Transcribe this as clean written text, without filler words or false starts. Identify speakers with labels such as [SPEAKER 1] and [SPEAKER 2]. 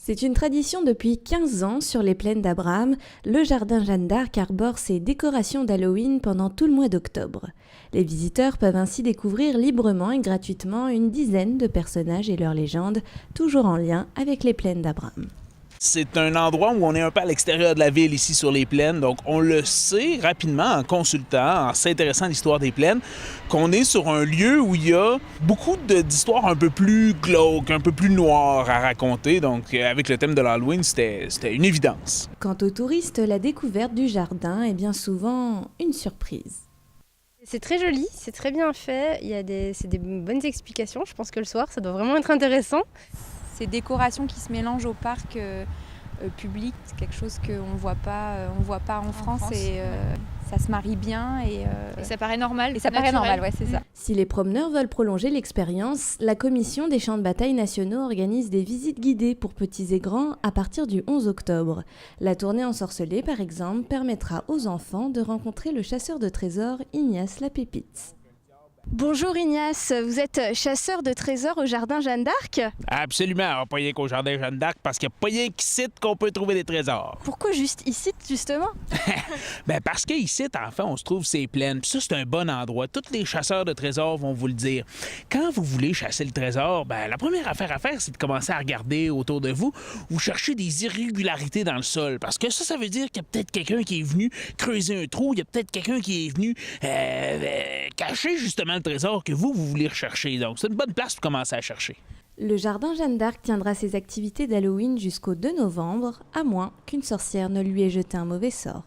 [SPEAKER 1] C'est une tradition depuis 15 ans sur les plaines d'Abraham. Le jardin Jeanne d'Arc arbore ses décorations d'Halloween pendant tout le mois d'octobre. Les visiteurs peuvent ainsi découvrir librement et gratuitement une dizaine de personnages et leurs légendes, toujours en lien avec les plaines d'Abraham.
[SPEAKER 2] C'est un endroit où on est un peu à l'extérieur de la ville, ici sur les plaines. Donc, on le sait rapidement en consultant, en s'intéressant à l'histoire des plaines, qu'on est sur un lieu où il y a beaucoup d'histoires un peu plus glauques, un peu plus noires à raconter. Donc, avec le thème de l'Halloween, c'était une évidence.
[SPEAKER 1] Quant aux touristes, la découverte du jardin est bien souvent une surprise.
[SPEAKER 3] C'est très joli, c'est très bien fait, c'est des bonnes explications. Je pense que le soir, ça doit vraiment être intéressant.
[SPEAKER 4] Ces décorations qui se mélangent au parc public, c'est quelque chose qu'on voit pas en France et ça se marie bien et
[SPEAKER 5] ça paraît normal.
[SPEAKER 4] Et ça paraît normal, ouais, c'est ça.
[SPEAKER 1] Si les promeneurs veulent prolonger l'expérience, la commission des champs de bataille nationaux organise des visites guidées pour petits et grands à partir du 11 octobre. La tournée ensorcelée, par exemple, permettra aux enfants de rencontrer le chasseur de trésors Ignace la Pépite.
[SPEAKER 5] Bonjour Ignace, vous êtes chasseur de trésors au jardin Jeanne d'Arc.
[SPEAKER 2] Absolument, pas rien qu'au jardin Jeanne d'Arc, parce qu'il n'y a pas rien qu'ici qu'on peut trouver des trésors.
[SPEAKER 5] Pourquoi juste ici, justement?
[SPEAKER 2] Ben parce qu'ici, enfin, on se trouve ces plaines. Puis ça, c'est un bon endroit. Tous les chasseurs de trésors vont vous le dire. Quand vous voulez chasser le trésor, ben la première affaire à faire, c'est de commencer à regarder autour de vous. Vous cherchez des irrégularités dans le sol. Parce que ça veut dire qu'il y a peut-être quelqu'un qui est venu creuser un trou. Il y a peut-être quelqu'un qui est venu cacher justement le trésor que vous voulez rechercher. Donc, c'est une bonne place pour commencer à chercher.
[SPEAKER 1] Le jardin Jeanne d'Arc tiendra ses activités d'Halloween jusqu'au 2 novembre, à moins qu'une sorcière ne lui ait jeté un mauvais sort.